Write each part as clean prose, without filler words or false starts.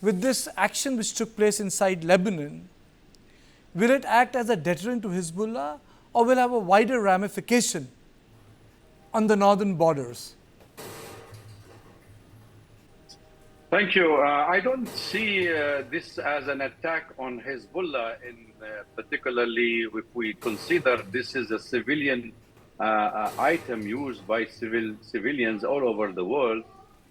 with this action which took place inside Lebanon, will it act as a deterrent to Hezbollah or will have a wider ramification on the northern borders? Thank you. I don't see this as an attack on Hezbollah, particularly if we consider this is a civilian item used by civilians all over the world.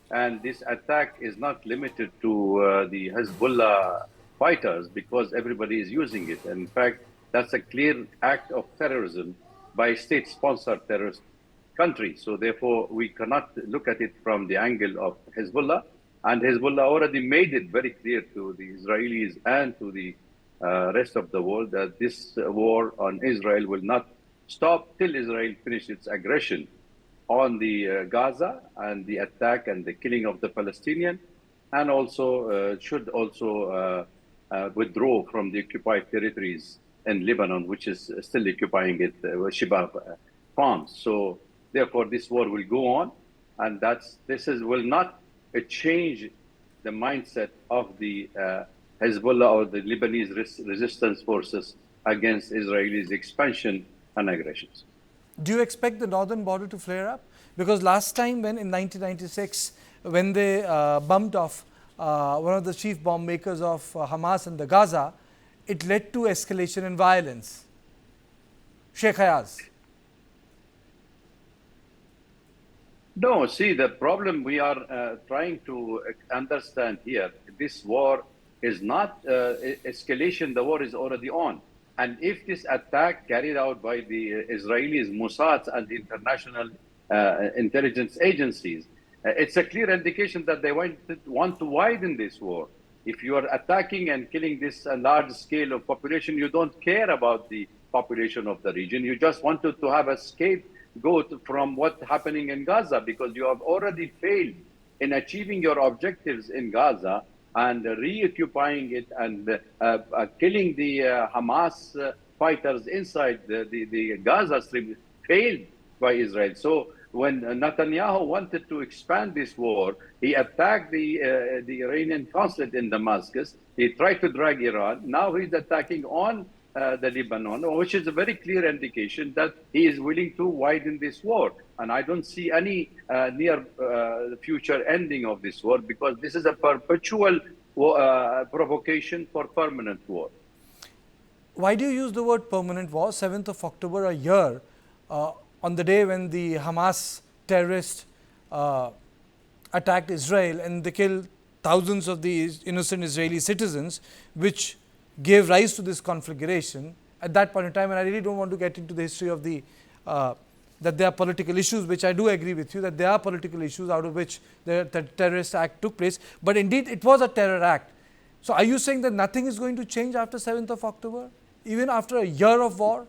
And this attack is not limited to the Hezbollah fighters because everybody is using it. In fact, that's a clear act of terrorism by a state-sponsored terrorist country. So therefore, we cannot look at it from the angle of Hezbollah. And Hezbollah already made it very clear to the Israelis and to the rest of the world that this war on Israel will not stop till Israel finishes its aggression on the Gaza and the attack and the killing of the Palestinian, and also should also withdraw from the occupied territories in Lebanon, which is still occupying it, Hisbah farms. So therefore, this war will go on, and will not change the mindset of the Hezbollah or the Lebanese resistance forces against Israelis' expansion and aggressions. Do you expect the northern border to flare up? Because last time when in 1996, when they bumped off one of the chief bomb makers of Hamas in the Gaza, it led to escalation and violence. Sheikh Hayaz. No, see, the problem we are trying to understand here, this war is not escalation, the war is already on. And if this attack carried out by the Israelis, Mossad and the international intelligence agencies, it's a clear indication that they want to widen this war. If you are attacking and killing this large scale of population, you don't care about the population of the region. You just wanted to have a scapegoat from what's happening in Gaza, because you have already failed in achieving your objectives in Gaza and reoccupying it and killing the Hamas fighters inside the Gaza Strip failed by Israel. So when Netanyahu wanted to expand this war, he attacked the Iranian consulate in Damascus. He tried to drag Iran. Now he's attacking on the Lebanon, which is a very clear indication that he is willing to widen this war. And I don't see any near future ending of this war, because this is a perpetual provocation for permanent war. Why do you use the word permanent war? 7th of October, a year, on the day when the Hamas terrorists attacked Israel and they killed thousands of these innocent Israeli citizens, which gave rise to this conflagration at that point in time. And I really don't want to get into the history of the that there are political issues, which I do agree with you that there are political issues out of which the terrorist act took place. But indeed, it was a terror act. So are you saying that nothing is going to change after 7th of October, even after a year of war?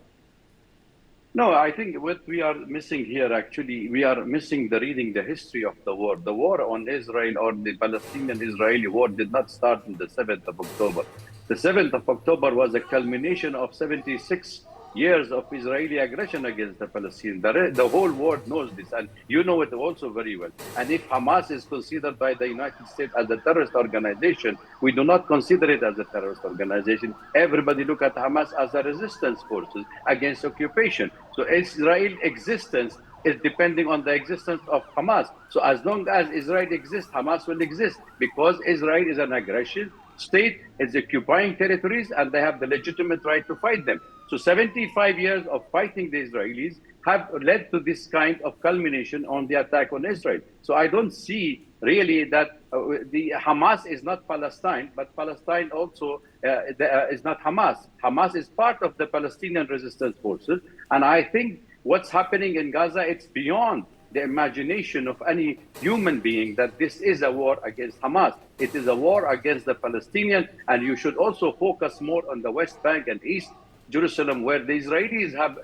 No, I think what we are missing here, actually, we are missing reading the history of the war. The war on Israel, or the Palestinian-Israeli war, did not start on the 7th of October. The 7th of October was a culmination of 76 years of Israeli aggression against the Palestinians. The whole world knows this, and you know it also very well. And if Hamas is considered by the United States as a terrorist organization, we do not consider it as a terrorist organization. Everybody look at Hamas as a resistance forces against occupation. So Israel's existence is depending on the existence of Hamas. So as long as Israel exists, Hamas will exist, because Israel is an aggression state, is occupying territories, and they have the legitimate right to fight them. So 75 years of fighting the Israelis have led to this kind of culmination on the attack on Israel. So I don't see really that the Hamas is not Palestine, but Palestine also is not Hamas. Hamas is part of the Palestinian resistance forces. And I think what's happening in Gaza, it's beyond the imagination of any human being that this is a war against Hamas. It is a war against the Palestinians, and you should also focus more on the West Bank and East Jerusalem, where the Israelis have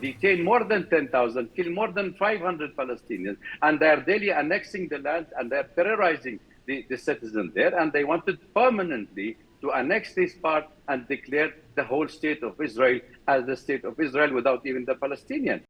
detained more than 10,000, killed more than 500 Palestinians, and they are daily annexing the land, and they are terrorizing the citizens there, and they wanted permanently to annex this part and declare the whole state of Israel as the state of Israel without even the Palestinians.